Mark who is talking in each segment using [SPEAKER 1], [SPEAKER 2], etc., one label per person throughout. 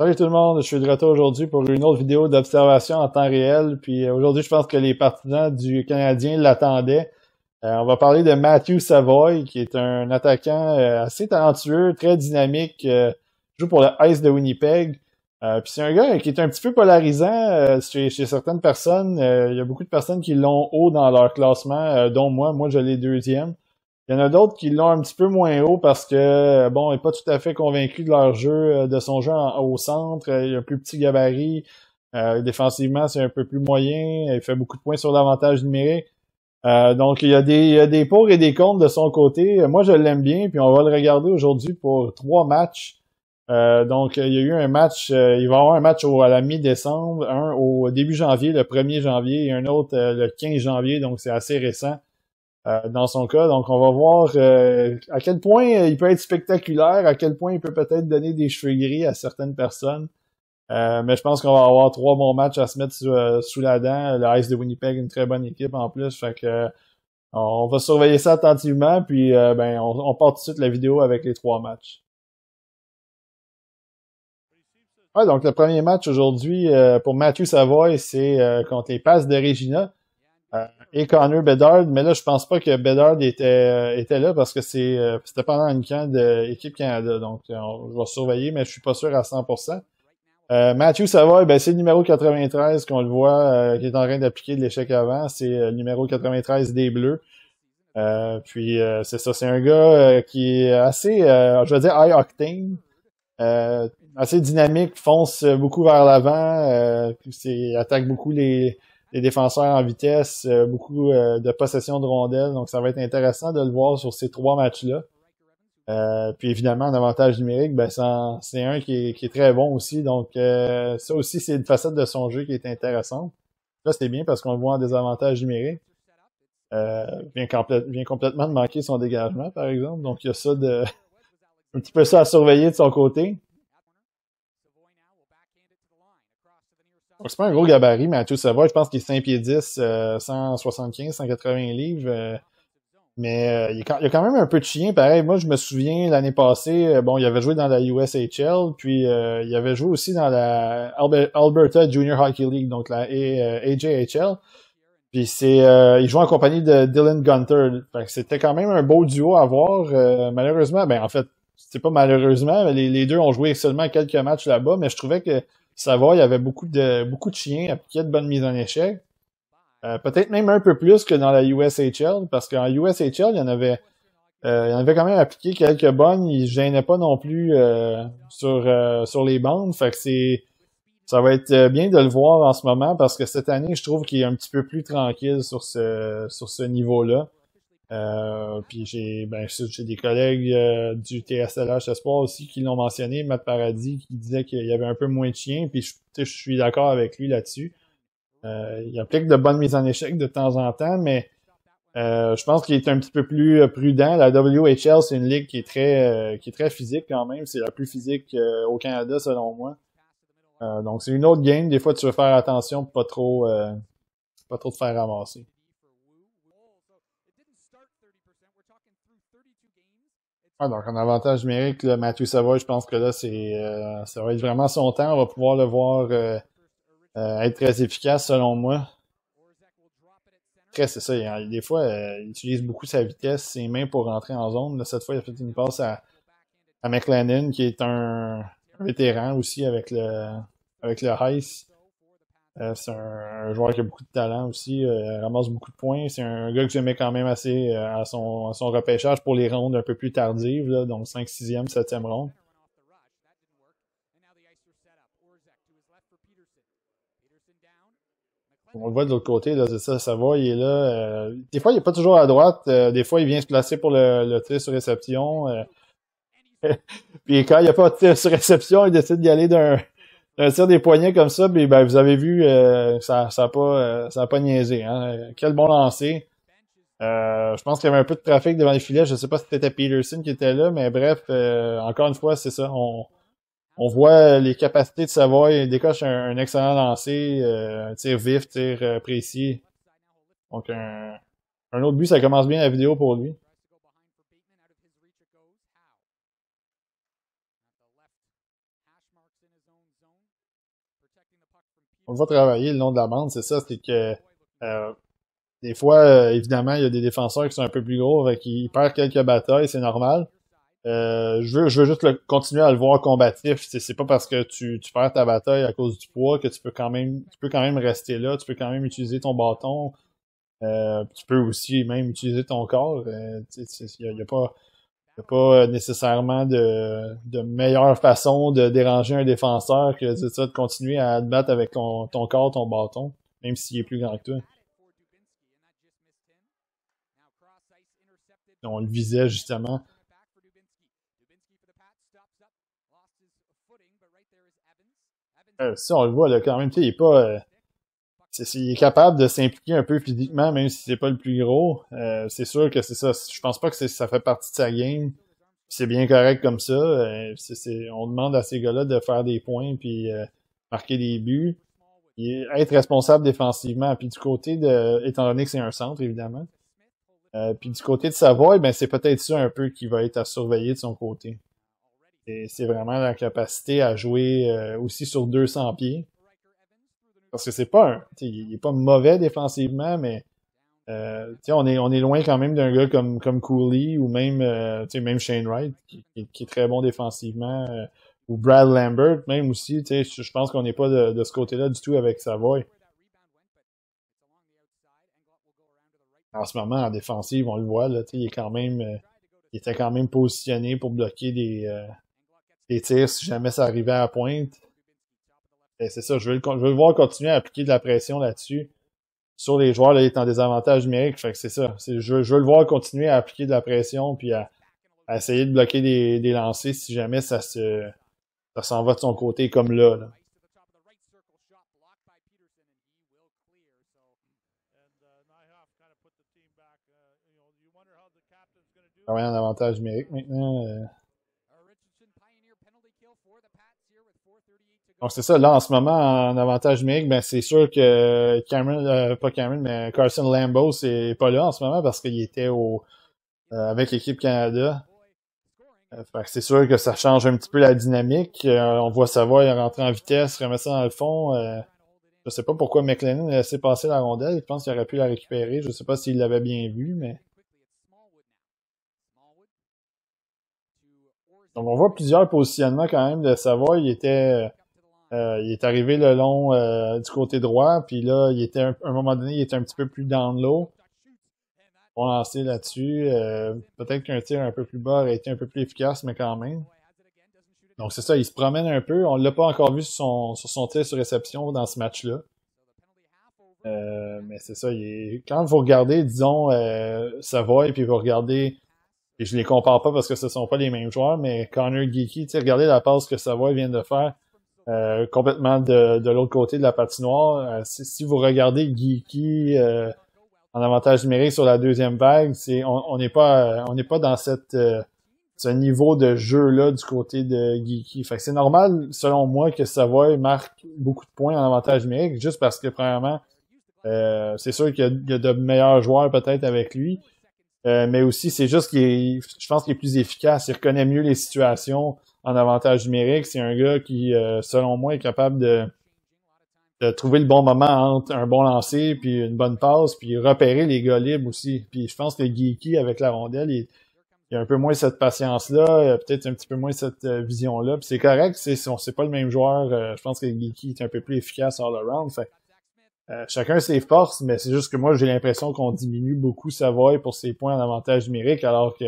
[SPEAKER 1] Salut tout le monde, je suis de retour aujourd'hui pour une autre vidéo d'observation en temps réel. Puis aujourd'hui, je pense que les partisans du Canadien l'attendaient. On va parler de Matthew Savoie, qui est un attaquant assez talentueux, très dynamique, joue pour le Ice de Winnipeg. Puis c'est un gars qui est un petit peu polarisant chez certaines personnes. Il y a beaucoup de personnes qui l'ont haut dans leur classement, dont moi. Moi, je l'ai deuxième. Il y en a d'autres qui l'ont un petit peu moins haut parce que, bon, il n'est pas tout à fait convaincu de leur jeu, de son jeu au centre. Il a un plus petit gabarit. Défensivement, c'est un peu plus moyen. Il fait beaucoup de points sur l'avantage numérique. Donc, il y a des pour et des contre de son côté. Moi, je l'aime bien, puis on va le regarder aujourd'hui pour 3 matchs. Donc, il y a eu un match, il va y avoir un match à la mi-décembre, un au début janvier, le 1er janvier, et un autre le 15 janvier, donc c'est assez récent. Dans son cas. Donc, on va voir à quel point il peut être spectaculaire, à quel point il peut peut-être donner des cheveux gris à certaines personnes. Mais je pense qu'on va avoir 3 bons matchs à se mettre sous la dent. Le Ice de Winnipeg, une très bonne équipe en plus. Fait que on va surveiller ça attentivement, puis on part tout de suite la vidéo avec les 3 matchs. Ouais, donc le premier match aujourd'hui pour Matthew Savoie, c'est contre les Passes de Regina. Et Connor Bedard, mais là, je pense pas que Bedard était là parce que c'était pendant une camp de Équipe Canada. Donc, je vais surveiller, mais je suis pas sûr à 100%. Matthew Savoie, ben, c'est le numéro 93 qu'on le voit, qui est en train d'appliquer de l'échec avant. C'est le numéro 93 des Bleus. C'est ça, c'est un gars qui est assez, je veux dire, high octane. Assez dynamique, fonce beaucoup vers l'avant, puis attaque beaucoup les défenseurs en vitesse, beaucoup de possession de rondelles. Donc, ça va être intéressant de le voir sur ces 3 matchs-là. Puis évidemment, en avantage numérique, ben c'est un qui est très bon aussi. Donc, ça aussi, c'est une facette de son jeu qui est intéressante. Là, c'est bien parce qu'on le voit en désavantage numérique. Vient complètement de manquer son dégagement, par exemple. Donc, il y a ça un petit peu ça à surveiller de son côté. C'est pas un gros gabarit, Mathieu Savoie. Je pense qu'il est 5 pieds 10, 175, 180 livres. Mais il y a quand même un peu de chien. Pareil, moi, je me souviens, l'année passée, bon, il avait joué dans la USHL, puis il avait joué aussi dans la Alberta Junior Hockey League, donc la AJHL. Puis il joue en compagnie de Dylan Gunter. Fait que c'était quand même un beau duo à voir. Malheureusement, ben en fait, c'est pas malheureusement, mais les deux ont joué seulement quelques matchs là-bas, mais je trouvais que Savoie, il y avait beaucoup de chiens, appliquaient de bonnes mises en échec. Peut-être même un peu plus que dans la USHL, parce qu'en USHL, il y en avait quand même appliqué quelques bonnes, il se gênait pas non plus sur les bandes. Fait que ça va être bien de le voir en ce moment, parce que cette année, je trouve qu'il est un petit peu plus tranquille sur ce niveau-là. Puis j'ai des collègues du TSLH Espoir aussi qui l'ont mentionné, Matt Paradis, qui disait qu'il y avait un peu moins de chiens, puis je suis d'accord avec lui là-dessus. Il applique de bonnes mises en échec de temps en temps, mais je pense qu'il est un petit peu plus prudent. La WHL, c'est une ligue qui est très physique quand même. C'est la plus physique au Canada, selon moi. Donc c'est une autre game. Des fois, tu veux faire attention pour pas trop te faire ramasser. Donc en avantage numérique, là, Mathieu Savoie, je pense que là, ça va être vraiment son temps. On va pouvoir le voir être très efficace, selon moi. Après, c'est ça. Des fois, il utilise beaucoup sa vitesse, ses mains pour rentrer en zone. Là, cette fois, il a fait une passe à McLennan, qui est un vétéran aussi avec le Heiss. C'est un joueur qui a beaucoup de talent aussi, ramasse beaucoup de points. C'est un gars que j'aimais quand même assez à son repêchage pour les rondes un peu plus tardives, là, donc 5, 6e, 7e ronde. On le voit de l'autre côté, là, c'est ça va, il est là. Des fois, il est pas toujours à droite. Des fois, il vient se placer pour le tir sur réception. Puis quand il n'y a pas de tir sur réception, il décide d'y aller d'un tir des poignets comme ça. Puis ben, vous avez vu, ça a pas niaisé. Hein? Quel bon lancer. Je pense qu'il y avait un peu de trafic devant les filets. Je sais pas si c'était Peterson qui était là, mais bref, encore une fois, c'est ça. On voit les capacités de Savoie. Il décoche un excellent lancer, un tir vif, tir précis. Donc un autre but, ça commence bien la vidéo pour lui. On va travailler le long de la bande, c'est ça, c'est que euh, des fois, évidemment, il y a des défenseurs qui sont un peu plus gros, fait qu'ils perdent quelques batailles, c'est normal. Je veux juste continuer à le voir combatif. C'est pas parce que tu perds ta bataille à cause du poids que tu peux quand même rester là, tu peux quand même utiliser ton bâton. Tu peux aussi même utiliser ton corps. Y a pas nécessairement de meilleure façon de déranger un défenseur que ça, de continuer à te battre avec ton corps, ton bâton, même s'il est plus grand que toi. On le visait justement. Ça, on le voit là, quand même, tu sais, il est pas. Il est capable de s'impliquer un peu physiquement, même si c'est pas le plus gros. C'est sûr que c'est ça. Je pense pas que ça fait partie de sa game. C'est bien correct comme ça. On demande à ces gars-là de faire des points puis marquer des buts. Être responsable défensivement. Puis du côté de. Étant donné que c'est un centre, évidemment. Puis du côté de Savoie, ben c'est peut-être ça un peu qui va être à surveiller de son côté. Et c'est vraiment la capacité à jouer aussi sur 200 pieds. Parce que c'est pas un. Il est pas mauvais défensivement, mais on est loin quand même d'un gars comme Cooley ou même même Shane Wright, qui est très bon défensivement. Ou Brad Lambert, même aussi. Je pense qu'on n'est pas de ce côté-là du tout avec Savoy. En ce moment, en défensive, on le voit, là, il est quand même. Il était quand même positionné pour bloquer des tirs si jamais ça arrivait à la pointe. Et c'est ça, je veux le voir continuer à appliquer de la pression là-dessus. Sur les joueurs, là, il est en désavantage numérique. Fait que c'est ça. Je veux le voir continuer à appliquer de la pression puis à essayer de bloquer des lancers si jamais ça s'en va de son côté comme là. Ah ouais, en avantage numérique maintenant. Donc c'est ça, là en ce moment en avantage numérique, ben c'est sûr que pas Cameron, mais Carson Lambeau, c'est pas là en ce moment parce qu'il était avec l'équipe Canada. Fait que c'est sûr que ça change un petit peu la dynamique. On voit Savoie rentrer en vitesse, remettre ça dans le fond. Je sais pas pourquoi McLennan a laissé passer la rondelle. Je pense qu'il aurait pu la récupérer. Je sais pas s'il l'avait bien vu, mais. Donc on voit plusieurs positionnements quand même de Savoie. Il est arrivé le long du côté droit, puis là, à un moment donné, il était un petit peu plus down low. On va lancer là-dessus. Peut-être qu'un tir un peu plus bas aurait été un peu plus efficace, mais quand même. Donc c'est ça, il se promène un peu. On l'a pas encore vu sur son tir sur réception dans ce match-là. Mais c'est ça, quand vous regardez, disons, Savoy, puis vous regardez, et je les compare pas parce que ce sont pas les mêmes joueurs, mais Connor Geeky, regardez la passe que Savoy vient de faire complètement de l'autre côté de la patinoire. Si vous regardez Geeky en avantage numérique sur la deuxième vague, on n'est pas dans ce niveau de jeu-là du côté de Geeky. Fait que c'est normal, selon moi, que Savoy marque beaucoup de points en avantage numérique, juste parce que, premièrement, c'est sûr qu'il y a de meilleurs joueurs peut-être avec lui, mais aussi c'est juste je pense qu'il est plus efficace. Il reconnaît mieux les situations en avantage numérique. C'est un gars qui, selon moi, est capable de trouver le bon moment entre un bon lancer puis une bonne passe, puis repérer les gars libres aussi. Puis je pense que Geeky, avec la rondelle, il y a un peu moins cette patience-là, peut-être un petit peu moins cette vision-là. Puis c'est correct, c'est pas le même joueur. Je pense que Geeky est un peu plus efficace all around. Fait chacun ses forces, mais c'est juste que moi, j'ai l'impression qu'on diminue beaucoup Savoy pour ses points en avantage numérique, alors que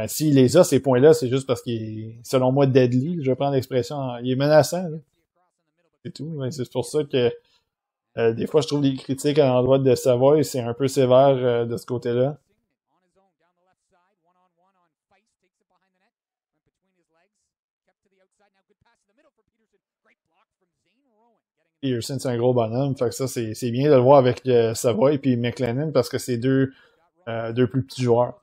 [SPEAKER 1] s'il les a, ces points-là, c'est juste parce qu'il est, selon moi, deadly. Je vais prendre l'expression. Il est menaçant, là. C'est tout. C'est pour ça que des fois, je trouve les critiques à l'endroit de Savoy, c'est un peu sévère de ce côté-là. Pearson, c'est un gros bonhomme. Fait que ça, c'est bien de le voir avec Savoy et McLennan parce que c'est deux plus petits joueurs.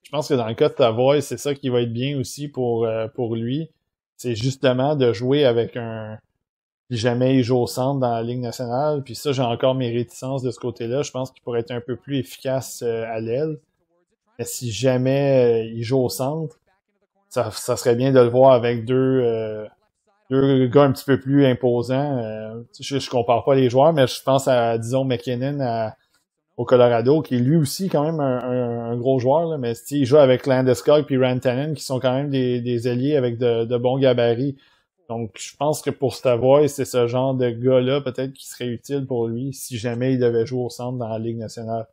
[SPEAKER 1] Je pense que dans le cas de Savoy, c'est ça qui va être bien aussi pour lui. C'est justement de jouer avec un. si jamais il joue au centre dans la Ligue nationale. Puis ça, j'ai encore mes réticences de ce côté-là. Je pense qu'il pourrait être un peu plus efficace à l'aile. Mais si jamais il joue au centre, ça serait bien de le voir avec deux gars un petit peu plus imposants. Je compare pas les joueurs, mais je pense à, disons, McKinnon au Colorado, qui est lui aussi quand même un gros joueur, là, mais il joue avec Landeskog et Rantanen, qui sont quand même des alliés avec de bons gabarits. Donc, je pense que pour Savoie, c'est ce genre de gars-là, peut-être, qui serait utile pour lui si jamais il devait jouer au centre dans la Ligue nationale.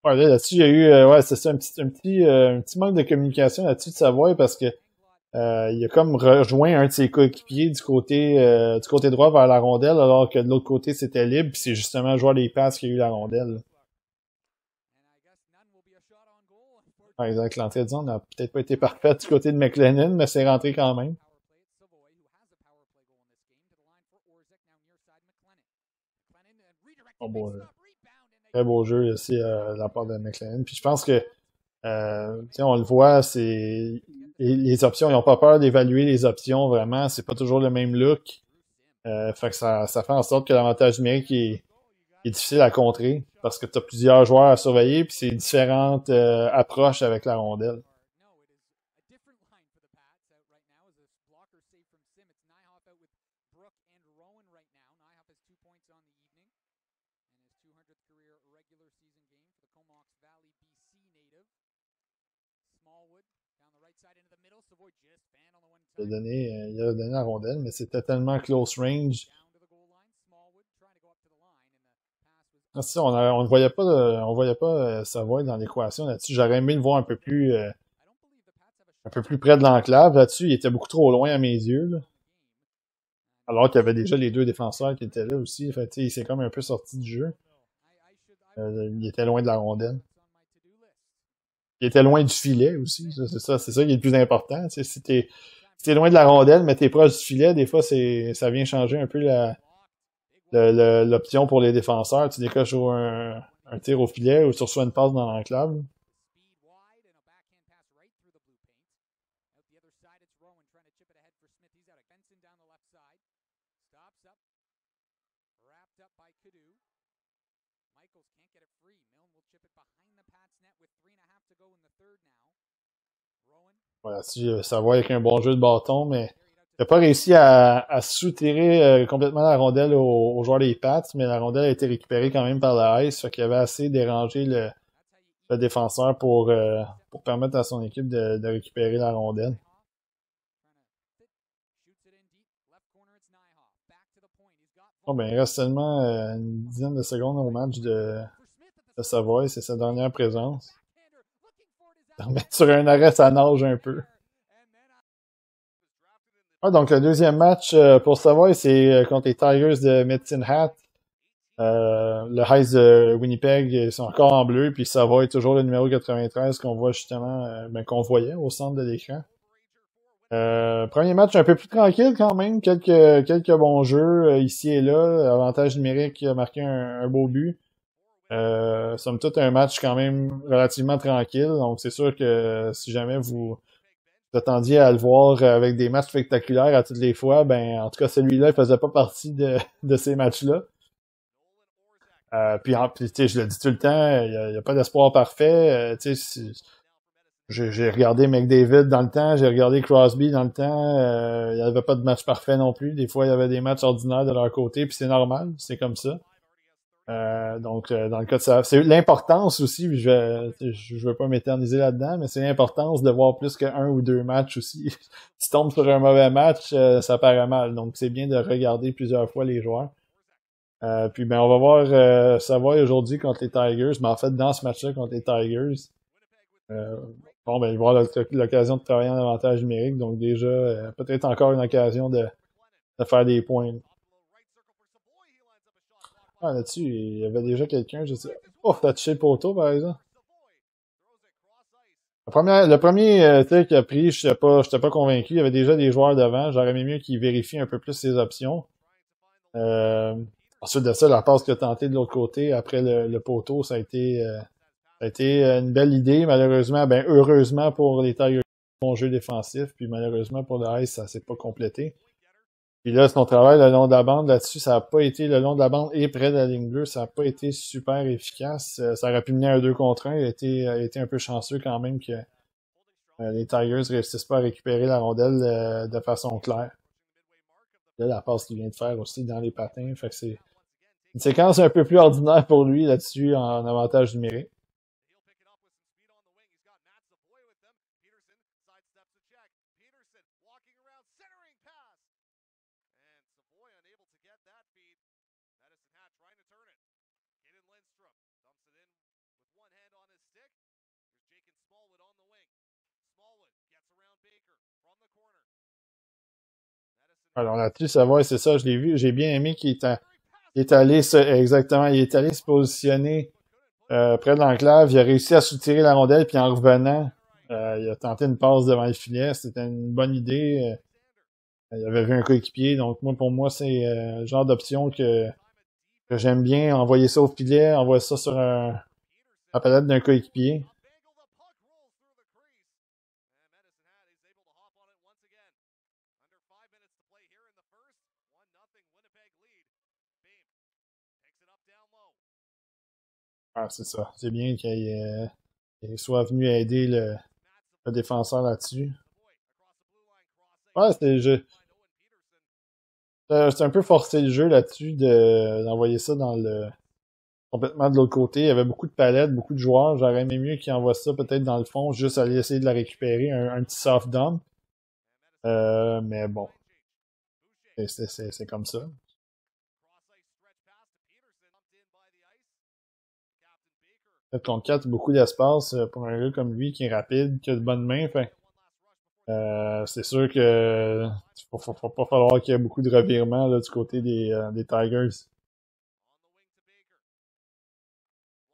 [SPEAKER 1] Ouais, là-dessus, il y a eu, ouais, c'est ça, un petit manque de communication là-dessus de Savoie parce que il a comme rejoint un de ses coéquipiers du côté droit vers la rondelle, alors que de l'autre côté, c'était libre, puis c'est justement le joueur des passes qui a eu la rondelle. Par exemple, l'entrée de zone n'a peut-être pas été parfaite du côté de McLennan, mais c'est rentré quand même. Oh, bon, très beau jeu aussi de la part de McLennan. Puis je pense que on le voit, c'est les options, ils n'ont pas peur d'évaluer les options vraiment. C'est pas toujours le même look. Fait que ça fait en sorte que l'avantage numérique est difficile à contrer parce que tu as plusieurs joueurs à surveiller puis c'est différentes approches avec la rondelle. Il a donné la rondelle, mais c'était tellement close range. Ah, si, on ne voyait pas, Savoie dans l'équation là-dessus. J'aurais aimé le voir un peu plus près de l'enclave là-dessus. Il était beaucoup trop loin à mes yeux, là. Alors qu'il y avait déjà les deux défenseurs qui étaient là aussi. Fait, il s'est comme un peu sorti du jeu. Il était loin de la rondelle. Il était loin du filet aussi. C'est ça qui est le plus important. Si t'es loin de la rondelle, mais t'es proche du filet, des fois, ça vient changer un peu l'option pour les défenseurs. Tu décoches un tir au filet ou tu reçois une passe dans l'enclave. Voilà, si ça va avec un bon jeu de bâton, mais il n'a pas réussi à soutirer complètement la rondelle au joueur des Pats, mais la rondelle a été récupérée quand même par la Ice, fait qu'il avait assez dérangé le défenseur pour permettre à son équipe de récupérer la rondelle. Bon, ben, il reste seulement une dizaine de secondes au match de Savoie, c'est sa dernière présence. Sur un arrêt, ça nage un peu. Ah, donc le deuxième match pour Savoie, c'est contre les Tigers de Medicine Hat. Le Heights de Winnipeg sont encore en bleu, puis Savoie est toujours le numéro 93 qu'on voit justement, qu'on voyait au centre de l'écran. Premier match un peu plus tranquille quand même, quelques bons jeux ici et là. Avantage numérique a marqué un beau but. Somme toute un match quand même relativement tranquille, donc c'est sûr que si jamais vous attendiez à le voir avec des matchs spectaculaires à toutes les fois, ben en tout cas celui-là il faisait pas partie de ces matchs-là. Puis je le dis tout le temps, il y a pas d'espoir parfait. J'ai regardé McDavid dans le temps, j'ai regardé Crosby dans le temps. Il n'y avait pas de match parfait non plus. Des fois, il y avait des matchs ordinaires de leur côté, puis c'est normal, c'est comme ça. Donc, dans le cas de ça, c'est l'importance aussi, je veux pas m'éterniser là-dedans, mais c'est l'importance de voir plus qu'un ou deux matchs aussi. Si tu tombes sur un mauvais match, ça paraît mal. Donc, c'est bien de regarder plusieurs fois les joueurs. Puis, ben, on va voir Savoie aujourd'hui contre les Tigers, mais en fait, dans ce match-là contre les Tigers, bon, ben, il va avoir l'occasion de travailler en avantage numérique, donc déjà, peut-être encore une occasion de faire des points. Ah, là-dessus, il y avait déjà quelqu'un, je sais. Oh, t'as touché le poteau, par exemple. Le premier qui a pris, j'étais pas convaincu. Il y avait déjà des joueurs devant. J'aurais aimé mieux qu'ils vérifient un peu plus ses options. Ensuite de ça, la passe qu'il a tentée de l'autre côté, après le poteau, ça a été Ça a été une belle idée, malheureusement, ben heureusement pour les Tigers, bon jeu défensif, puis malheureusement pour le Ice, ça s'est pas complété. Puis là, son travail le long de la bande là-dessus, ça n'a pas été le long de la bande et près de la ligne bleue, ça n'a pas été super efficace. Ça aurait pu mener à un 2 contre 1. Il a été un peu chanceux quand même que les Tigers réussissent pas à récupérer la rondelle de façon claire. Là, la passe qu'il vient de faire aussi dans les patins, fait que c'est une séquence un peu plus ordinaire pour lui là-dessus en avantage numérique. Alors là-dessus, ça va, c'est ça, je l'ai vu. J'ai bien aimé qu'il est allé exactement, il est allé se positionner près de l'enclave. Il a réussi à soutirer la rondelle, puis en revenant, il a tenté une passe devant le filet. C'était une bonne idée. Il avait vu un coéquipier, donc pour moi, c'est le genre d'option que j'aime bien. Envoyer ça au filet, envoyer ça sur la palette d'un coéquipier. Ah, c'est ça. C'est bien qu'il soit venu aider le défenseur là-dessus. Ouais, c'est un peu forcé le jeu là-dessus d'envoyer ça complètement de l'autre côté. Il y avait beaucoup de palettes, beaucoup de joueurs. J'aurais aimé mieux qu'ils envoient ça peut-être dans le fond, juste aller essayer de la récupérer, un petit soft dump. Mais bon, c'est comme ça. Peut-être contre 4, beaucoup d'espace pour un gars comme lui qui est rapide, qui a de bonnes mains. C'est sûr que faut pas falloir qu'il y ait beaucoup de revirements là, du côté des Tigers.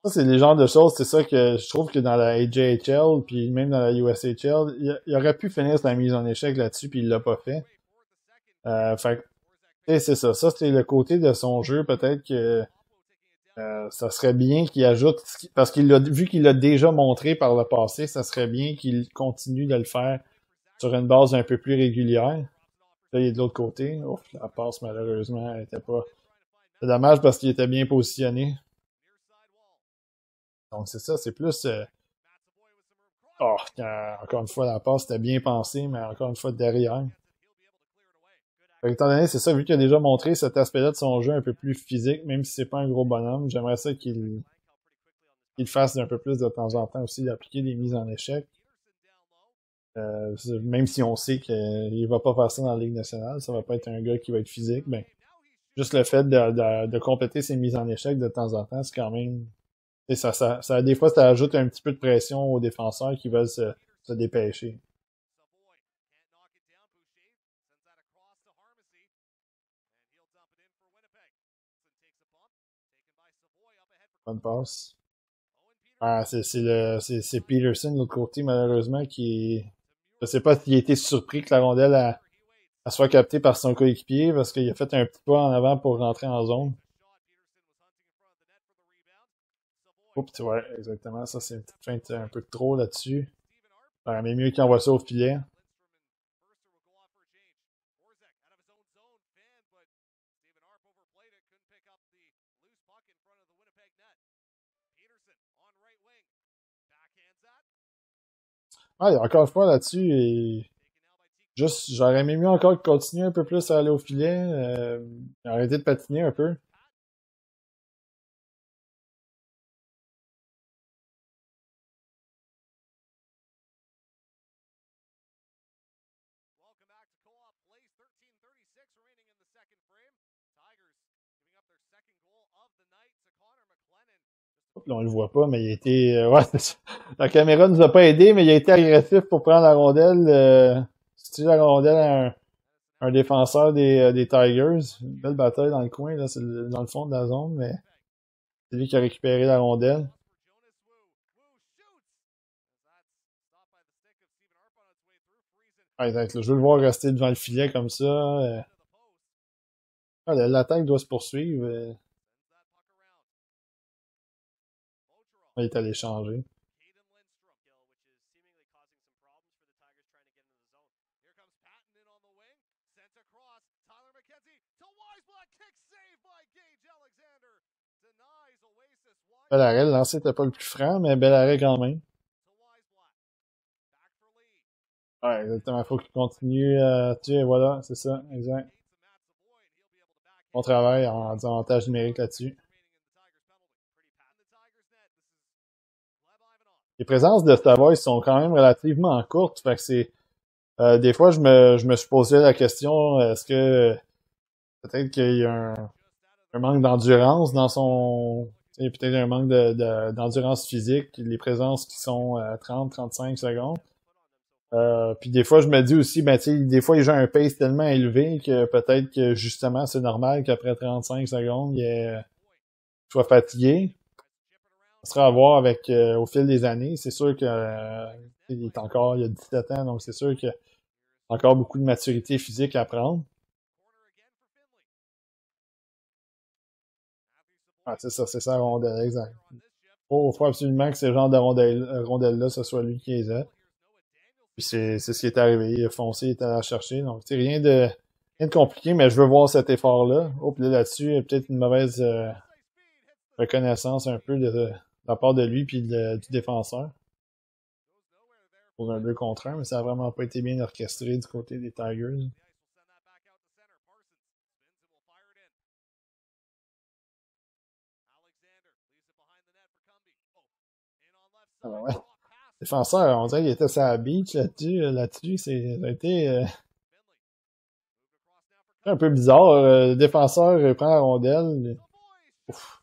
[SPEAKER 1] Ça, c'est les genres de choses, c'est ça que je trouve que dans la AJHL, puis même dans la USHL, il aurait pu finir sa mise en échec là-dessus, puis il l'a pas fait. Fait que, tu sais, c'est ça. Ça, c'est le côté de son jeu, peut-être que ça serait bien qu'il ajoute, parce vu qu'il l'a déjà montré par le passé, ça serait bien qu'il continue de le faire sur une base un peu plus régulière. Là, il est de l'autre côté. Ouf, la passe, malheureusement, elle était pas. C'est dommage parce qu'il était bien positionné. Donc, c'est ça, c'est plus. Encore une fois, la passe était bien pensée, mais encore une fois, derrière. Fait que, étant donné, c'est ça, vu qu'il a déjà montré cet aspect-là de son jeu un peu plus physique, même si c'est pas un gros bonhomme, j'aimerais ça qu'il fasse un peu plus de temps en temps aussi, d'appliquer des mises en échec. Même si on sait qu'il va pas faire ça dans la Ligue nationale, ça va pas être un gars qui va être physique, ben, juste le fait de compléter ses mises en échec de temps en temps, c'est quand même. Des fois, ça ajoute un petit peu de pression aux défenseurs qui veulent se dépêcher. Bonne passe. Ah, c'est Peterson de l'autre côté, malheureusement, qui. Je sais pas s'il a été surpris que la rondelle soit captée par son coéquipier parce qu'il a fait un petit pas en avant pour rentrer en zone. Oups, ouais, exactement. Ça, c'est une petite feinte un peu trop là-dessus. Mais mieux qu'il envoie ça au filet. Ah, encore une fois là-dessus, juste, j'aurais aimé mieux encore continuer un peu plus à aller au filet, arrêter de patiner un peu. Là, on le voit pas, mais il a été, ouais, la caméra nous a pas aidé, mais il a été agressif pour prendre la rondelle, si la rondelle à un défenseur des Tigers. Une belle bataille dans le coin, là, c'est dans le fond de la zone, mais c'est lui qui a récupéré la rondelle. Ah, exact, là, je veux le voir rester devant le filet comme ça. L'attaque doit se poursuivre. Il est allé changer. Bel arrêt, le lancer n'était pas le plus franc, mais bel arrêt quand même. Ouais, exactement. Il faut qu'il continue à tuer. Voilà, c'est ça, exact. Bon travail en avantage numérique là-dessus. Les présences de Savoy sont quand même relativement courtes. Fait que c'est. Des fois, je me suis posé la question, est-ce que peut-être qu'il y a un manque d'endurance dans son. Peut-être un manque d'endurance physique, les présences qui sont à 30-35 secondes. Puis des fois, je me dis aussi, ben, tu sais, des fois, il joue un pace tellement élevé que peut-être que justement, c'est normal qu'après 35 secondes, soit fatigué. Ça sera à voir avec au fil des années. C'est sûr que il est encore, il a 17 ans, donc c'est sûr qu'il y a encore beaucoup de maturité physique à prendre. Ah, c'est ça, rondelle, exact. Faut absolument que ce genre de rondelle-là, ce soit lui qui les a. Puis c'est ce qui est arrivé. Il a foncé, il est allé la chercher. Donc, c'est rien de compliqué, mais je veux voir cet effort-là. Oh, puis là-dessus, il y a peut-être une mauvaise reconnaissance un peu de la part de lui puis du défenseur. Pour un 2 contre 1, mais ça a vraiment pas été bien orchestré du côté des Tigers. Ah ben ouais. Défenseur, on dirait qu'il était sur la beach là-dessus, ça a été un peu bizarre. Le défenseur prend la rondelle. Ouf.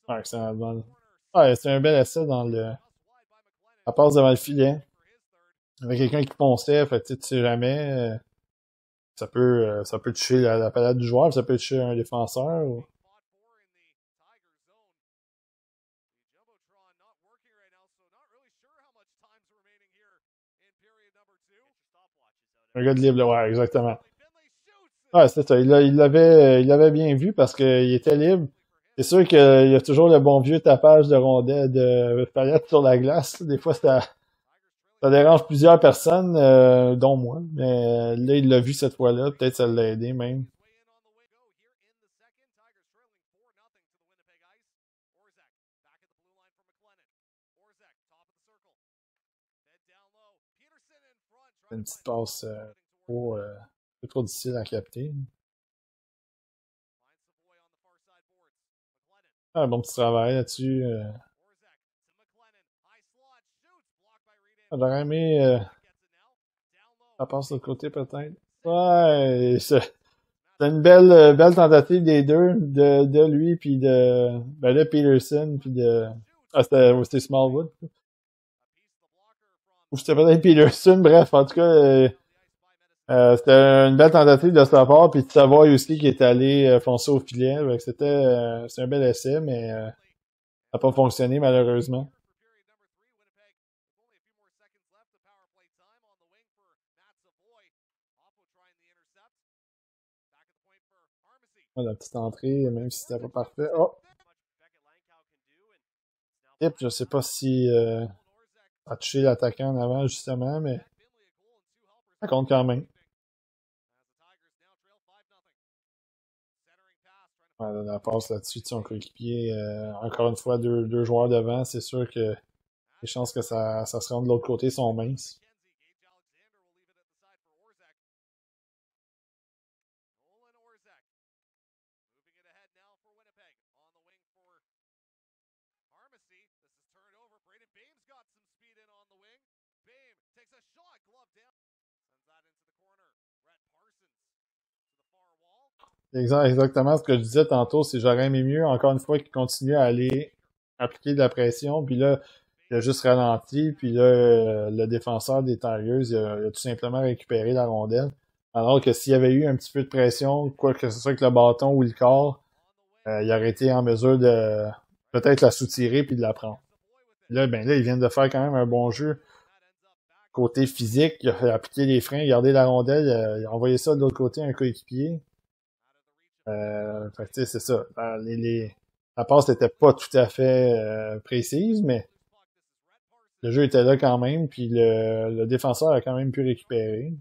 [SPEAKER 1] Ouais, c'est un bel essai dans la passe devant le filet. Avec quelqu'un qui ponçait, fait que tu sais jamais. Ça peut toucher la palette du joueur, ça peut toucher un défenseur. Un gars de libre, ouais, exactement. Ouais, c'est ça. Il l'avait bien vu parce qu'il était libre. C'est sûr qu'il y a toujours le bon vieux tapage de rondelle, de palette sur la glace. Des fois, ça dérange plusieurs personnes, dont moi. Mais là, il l'a vu cette fois-là. Peut-être ça l'a aidé même. C'est une petite passe trop, trop difficile à capter. Un bon petit travail là-dessus. J'aurais aimé la passe de l'autre côté peut-être. Ouais, c'est une belle tentative des deux, de lui puis de Peterson puis c'était Smallwood. Ou c'était peut-être Peterson, bref, en tout cas, c'était une belle tentative de sa part, puis de savoir aussi qu'il est allé foncer au filet. C'est un bel essai, mais ça n'a pas fonctionné malheureusement. Ah, la petite entrée, même si c'était pas parfait. Oh! Tip, je sais pas si a touché l'attaquant en avant justement, mais ça compte quand même. Ouais, la passe là-dessus de son coéquipier. Encore une fois, deux joueurs devant, c'est sûr que les chances que ça se rende de l'autre côté sont minces. Exactement ce que je disais tantôt, c'est j'aurais aimé mieux, encore une fois, qu'il continue à aller appliquer de la pression, puis là, il a juste ralenti, puis là, le défenseur des Tigers, il a tout simplement récupéré la rondelle. Alors que s'il y avait eu un petit peu de pression, quoi que ce soit avec le bâton ou le corps, il aurait été en mesure de peut-être la soutirer puis de la prendre. Là, ben là, ils viennent de faire quand même un bon jeu. Côté physique, il a appliqué les freins, gardé la rondelle, il a envoyé ça de l'autre côté à un coéquipier. Fait que, tu sais, c'est ça. La passe n'était pas tout à fait précise, mais le jeu était là quand même, puis le défenseur a quand même pu récupérer.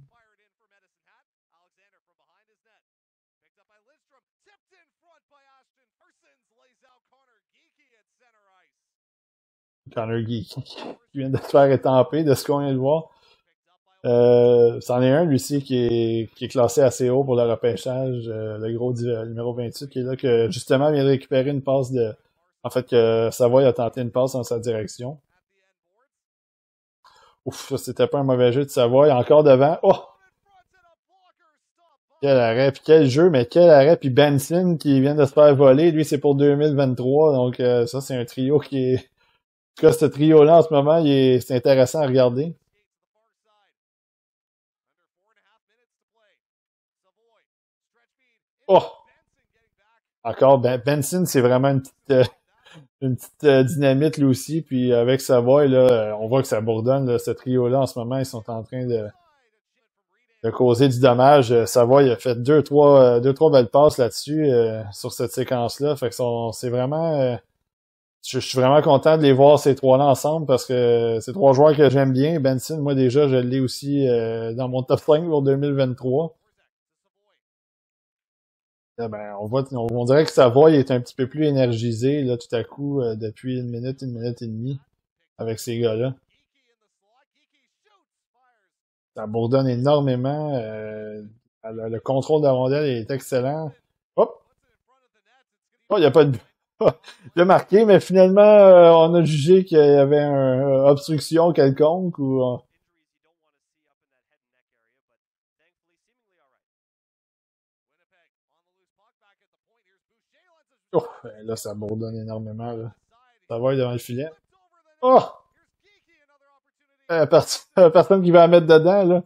[SPEAKER 1] Connor Geeky qui vient de se faire étamper de ce qu'on vient de voir. C'en est un, lui aussi, qui est classé assez haut pour le repêchage, le gros numéro 28, qui est là, que justement vient de récupérer une passe de... En fait, que Savoie a tenté une passe dans sa direction. Ouf, ça, c'était pas un mauvais jeu de Savoie. Encore devant. Oh! Quel arrêt, puis quel jeu, mais quel arrêt. Puis Benson qui vient de se faire voler, lui, c'est pour 2023. Donc, ça, c'est un trio qui est... En tout cas, ce trio-là, en ce moment, c'est intéressant à regarder. Oh! Encore, Benson, c'est vraiment une petite dynamite, lui aussi. Puis avec Savoie, là, on voit que ça bourdonne, là, ce trio-là, en ce moment. Ils sont en train de causer du dommage. Savoie, il a fait deux, trois belles passes là-dessus, sur cette séquence-là. Fait que c'est vraiment... je suis vraiment content de les voir, ces trois-là, ensemble, parce que c'est trois joueurs que j'aime bien. Benson, moi, déjà, je l'ai aussi dans mon top 5 pour 2023. Ben, on dirait que Savoie est un petit peu plus énergisé, là, tout à coup, depuis une minute et demie, avec ces gars-là. Ça bourdonne énormément. Le contrôle de la rondelle est excellent. Hop! Oh, il n'y a pas de but. Il a marqué, mais finalement, on a jugé qu'il y avait une obstruction quelconque ou... Oh, ben là, ça bourdonne énormément, là. Ça va être devant le filet. Oh! Personne qui va la mettre dedans, là.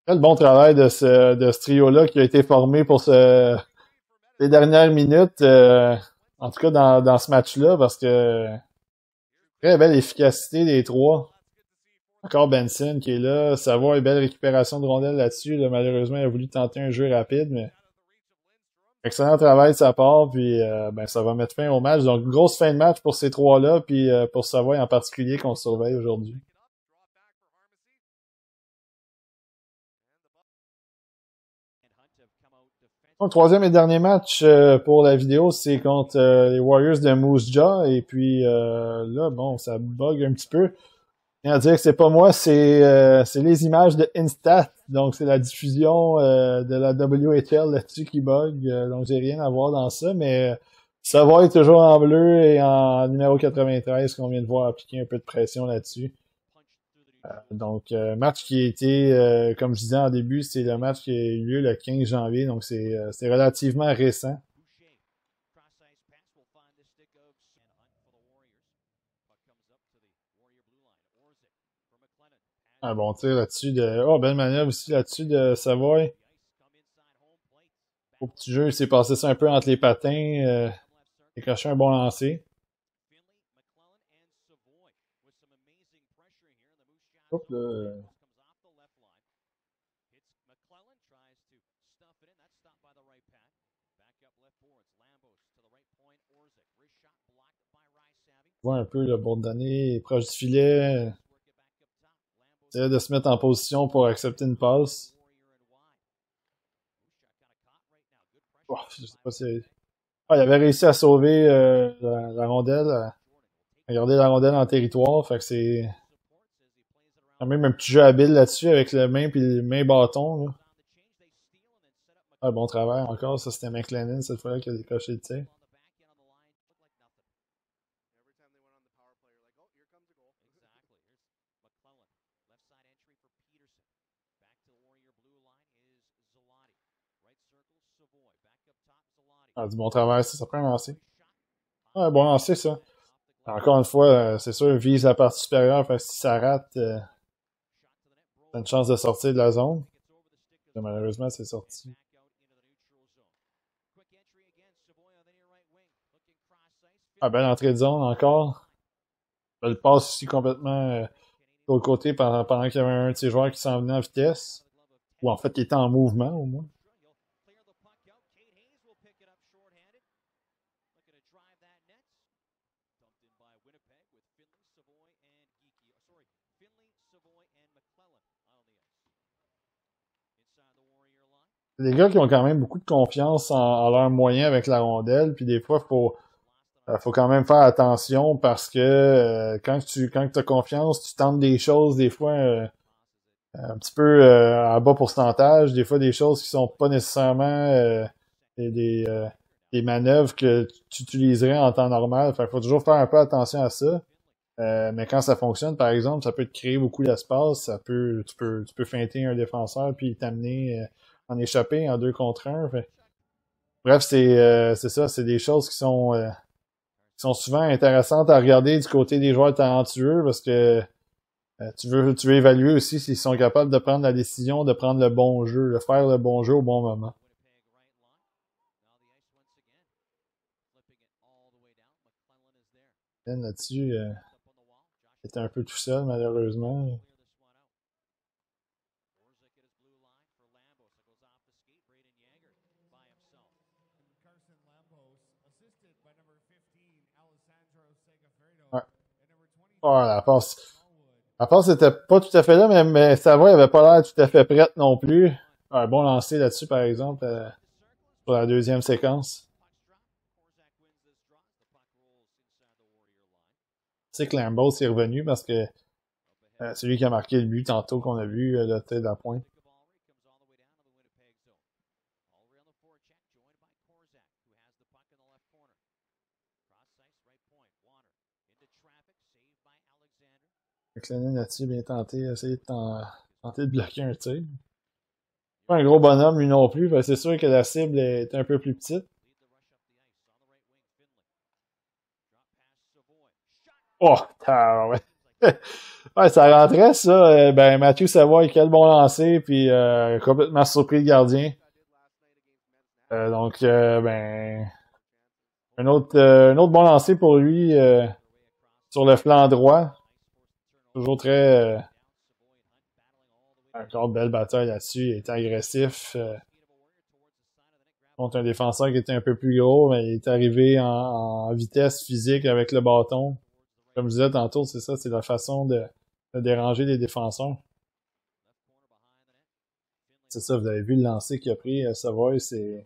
[SPEAKER 1] Quel bon travail de ce trio-là qui a été formé pour les dernières minutes, en tout cas dans ce match-là, parce que très belle efficacité des trois. Encore Benson qui est là. Savoie, une belle récupération de rondelle là-dessus. Là, malheureusement, il a voulu tenter un jeu rapide, mais excellent travail de sa part, puis ben, ça va mettre fin au match. Donc, grosse fin de match pour ces trois-là, puis pour Savoie en particulier qu'on surveille aujourd'hui. Le troisième et dernier match pour la vidéo, c'est contre les Warriors de Moose Jaw. Et puis là, bon, ça bug un petit peu. Je tiens à dire que c'est pas moi, c'est les images de Instat. Donc, c'est la diffusion de la WHL là-dessus qui bug. Donc, j'ai rien à voir dans ça, mais ça va être toujours en bleu et en numéro 93 qu'on vient de voir appliquer un peu de pression là-dessus. Donc, match qui a été, comme je disais en début, c'est le match qui a eu lieu le 15 janvier, donc c'est relativement récent. Un bon tir là-dessus de... Oh, belle manœuvre aussi là-dessus de Savoie. Au petit jeu, il s'est passé ça un peu entre les patins. Il a caché un bon lancer. Oups, là. On voit un peu le Bourdonnais proche du filet. Essayer de se mettre en position pour accepter une passe. Oh, je sais pas si... Ah, il avait réussi à sauver la rondelle, à garder la rondelle en territoire. Fait que c'est quand même un petit jeu habile là-dessus avec le main puis le main bâton. Là. Ah, bon travail encore. Ça, c'était McLennan cette fois-là qui a décoché le tir. Ah, du bon travail, ça prend un lancer. Ah, bon lancer, ça. Encore une fois, c'est sûr, vise la partie supérieure. Fait que si ça rate, t'as une chance de sortir de la zone. Et malheureusement, c'est sorti. Ah, belle entrée de zone encore. Elle passe aussi complètement de l'autre côté pendant qu'il y avait un de ses joueurs qui s'en venait en vitesse. Ou en fait, qui était en mouvement au moins. C'est des gars qui ont quand même beaucoup de confiance en leurs moyens avec la rondelle, puis des fois, faut quand même faire attention parce que quand tu as confiance, tu tentes des choses, des fois un petit peu à bas pourcentage, des fois des choses qui sont pas nécessairement des, des, euh, des manœuvres que tu utiliserais en temps normal. Fait qu'il faut toujours faire un peu attention à ça. Mais quand ça fonctionne, par exemple, ça peut te créer beaucoup d'espace, tu peux feinter un défenseur puis t'amener en échapper en 2 contre 1. Bref, c'est ça, c'est des choses qui sont souvent intéressantes à regarder du côté des joueurs talentueux parce que tu veux évaluer aussi s'ils sont capables de prendre la décision de prendre le bon jeu, de faire le bon jeu au bon moment. Ben, là-dessus, il était un peu tout seul, malheureusement. Ouais. Ah, la passe était pas tout à fait là, mais Savoie avait pas l'air tout à fait prête non plus. Un bon lancer là-dessus, par exemple, pour la deuxième séquence. Tu sais que Lambeau est revenu parce que c'est lui qui a marqué le but tantôt qu'on a vu, la tête à point. McLennan là-dessus, bien tenté, essayer de tenter de bloquer un tir. Pas un gros bonhomme, lui non plus, c'est sûr que la cible est un peu plus petite. Oh, ouais. Ouais, ça rentrait, ça. Ben, Mathieu Savoie, quel bon lancer, puis complètement surpris le gardien. Donc, ben, un autre bon lancer pour lui sur le flanc droit. Toujours très... encore de belle bataille là-dessus. Il était agressif contre un défenseur qui était un peu plus gros, mais il est arrivé en vitesse physique avec le bâton. Comme je disais tantôt, c'est ça, c'est la façon de déranger les défenseurs. C'est ça, vous avez vu le lancer qu'il a pris, Savoy, c'est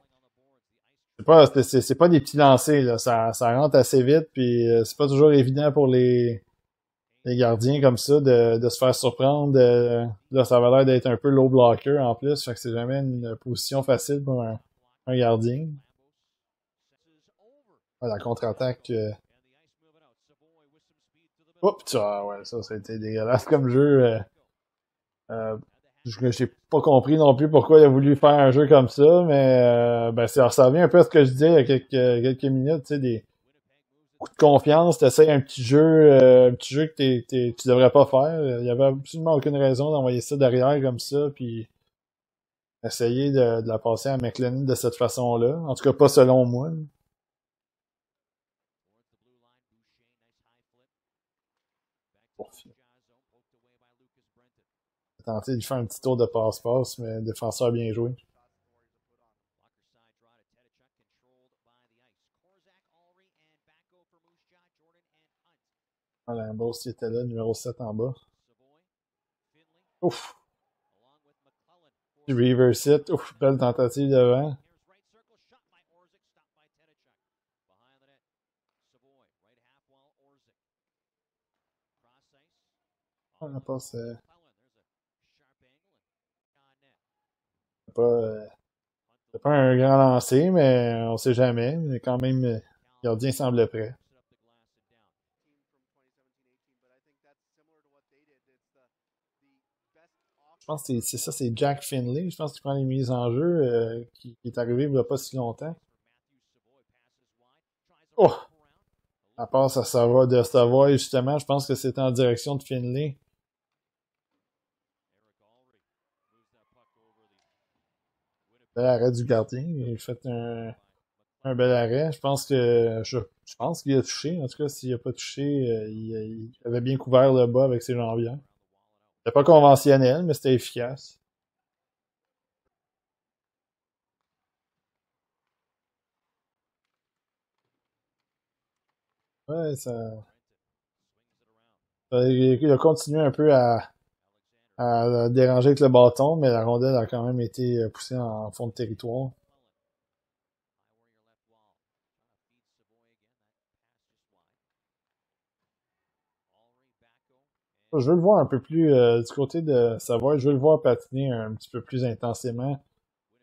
[SPEAKER 1] pas des petits lancers, là. Ça rentre assez vite, puis c'est pas toujours évident pour les gardiens comme ça de se faire surprendre. Là, ça va l'air d'être un peu low blocker en plus, fait que c'est jamais une position facile pour un gardien. Ah, la contre-attaque. Oups, ah, ouais, ça a été dégueulasse comme jeu. Euh, j'ai pas compris non plus pourquoi il a voulu faire un jeu comme ça, mais ben, ça revient un peu à ce que je disais il y a quelques minutes, tu sais, des coups de confiance, t'essayes un petit jeu que tu devrais pas faire. Il y avait absolument aucune raison d'envoyer ça derrière comme ça, puis essayer de la passer à McLennan de cette façon-là. En tout cas, pas selon moi. Pour tenter de lui faire un petit tour de passe-passe, mais le défenseur bien joué. Ah, Lambos, il était là, numéro 7 en bas. Ouf! Reverse it. Ouf, belle tentative devant. Ah, la passe, pas, c'est pas un grand lancer, mais on sait jamais. Mais quand même, le gardien semble prêt. Je pense que c'est ça, c'est Jack Finley. Je pense qu'il prend les mises en jeu, qui est arrivé il n'y a pas si longtemps. Oh! À part ça, ça va de Savoy, justement. Je pense que c'est en direction de Finley. Bel arrêt du gardien. Il a fait un bel arrêt. Je pense qu'il a touché. En tout cas, s'il n'a pas touché, il avait bien couvert le bas avec ses jambières. C'était pas conventionnel, mais c'était efficace. Ouais, il a continué un peu à déranger avec le bâton, mais la rondelle a quand même été poussée en fond de territoire. Je veux le voir un peu plus du côté de Savoie, je veux le voir patiner un petit peu plus intensément.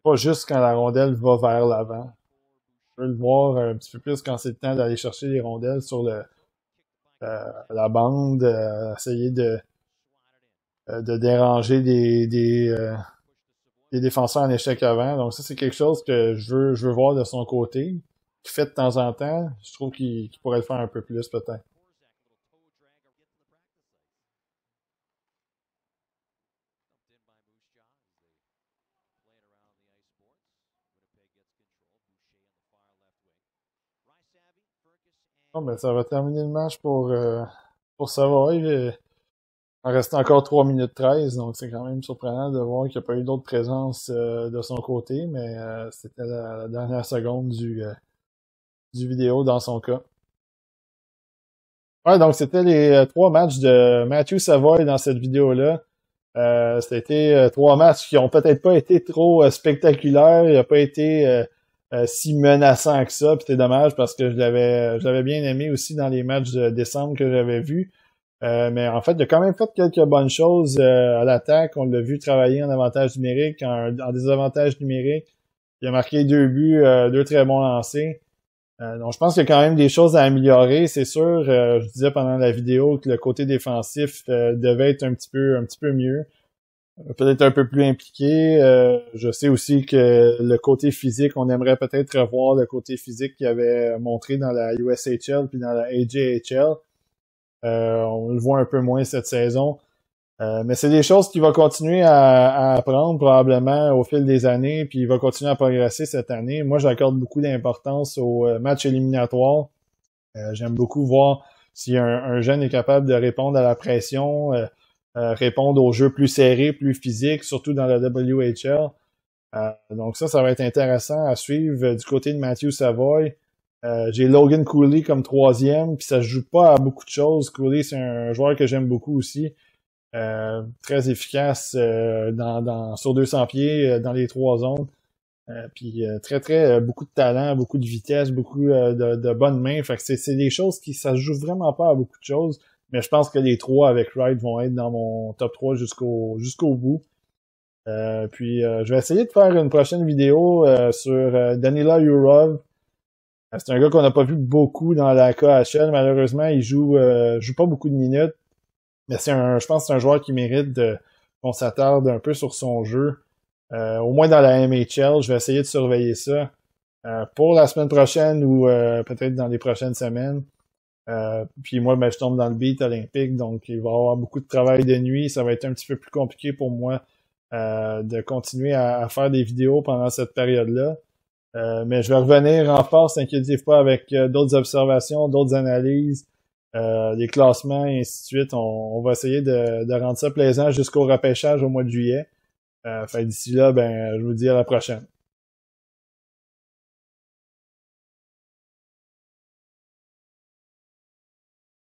[SPEAKER 1] Pas juste quand la rondelle va vers l'avant. Je veux le voir un petit peu plus quand c'est le temps d'aller chercher les rondelles sur la bande, essayer de déranger des défenseurs en échec avant. Donc ça, c'est quelque chose que je veux voir de son côté. Qu'il fait de temps en temps. Je trouve qu'il pourrait le faire un peu plus, peut-être. Bon, ben, ça va terminer le match pour Savoie. En restant encore 3 minutes 13, donc c'est quand même surprenant de voir qu'il n'y a pas eu d'autres présences de son côté, mais c'était la dernière seconde du vidéo dans son cas. Ouais, donc c'était les trois matchs de Matthew Savoy dans cette vidéo-là. C'était trois matchs qui ont peut-être pas été trop spectaculaires, il a pas été si menaçant que ça, puis c'est dommage parce que je l'avais bien aimé aussi dans les matchs de décembre que j'avais vus. Mais en fait, il a quand même fait quelques bonnes choses à l'attaque. On l'a vu travailler en avantage numérique, en désavantage numérique. Il a marqué 2 buts, 2 très bons lancers. Donc, je pense qu'il y a quand même des choses à améliorer, c'est sûr. Je disais pendant la vidéo que le côté défensif devait être un petit peu mieux, peut-être un peu plus impliqué. Je sais aussi que le côté physique, on aimerait peut-être revoir le côté physique qu'il avait montré dans la USHL puis dans la AJHL. On le voit un peu moins cette saison. Mais c'est des choses qu'il va continuer à apprendre probablement au fil des années, puis il va continuer à progresser cette année. Moi, j'accorde beaucoup d'importance aux matchs éliminatoires. J'aime beaucoup voir si un jeune est capable de répondre à la pression, répondre aux jeux plus serrés, plus physiques, surtout dans la WHL. Donc ça va être intéressant à suivre du côté de Matthew Savoy. J'ai Logan Cooley comme troisième, puis ça se joue pas à beaucoup de choses. Cooley, c'est un joueur que j'aime beaucoup aussi. Très efficace sur 200 pieds dans les trois zones. Puis beaucoup de talent, beaucoup de vitesse, beaucoup de bonnes mains. Fait que c'est des choses qui ça se joue vraiment pas à beaucoup de choses. Mais je pense que les trois avec Wright vont être dans mon top 3 jusqu'au bout. Je vais essayer de faire une prochaine vidéo sur Danila Yurov. C'est un gars qu'on n'a pas vu beaucoup dans la KHL. Malheureusement, il joue pas beaucoup de minutes. Mais je pense que c'est un joueur qui mérite qu'on s'attarde un peu sur son jeu. Au moins dans la MHL, je vais essayer de surveiller ça pour la semaine prochaine ou peut-être dans les prochaines semaines. Puis moi, ben, je tombe dans le beat olympique, donc il va y avoir beaucoup de travail de nuit. Ça va être un petit peu plus compliqué pour moi de continuer à faire des vidéos pendant cette période-là. Mais je vais revenir en force, inquiétez pas, avec d'autres observations, d'autres analyses, des classements et ainsi de suite. On va essayer de rendre ça plaisant jusqu'au repêchage au mois de juillet. D'ici là, ben, je vous dis à la prochaine.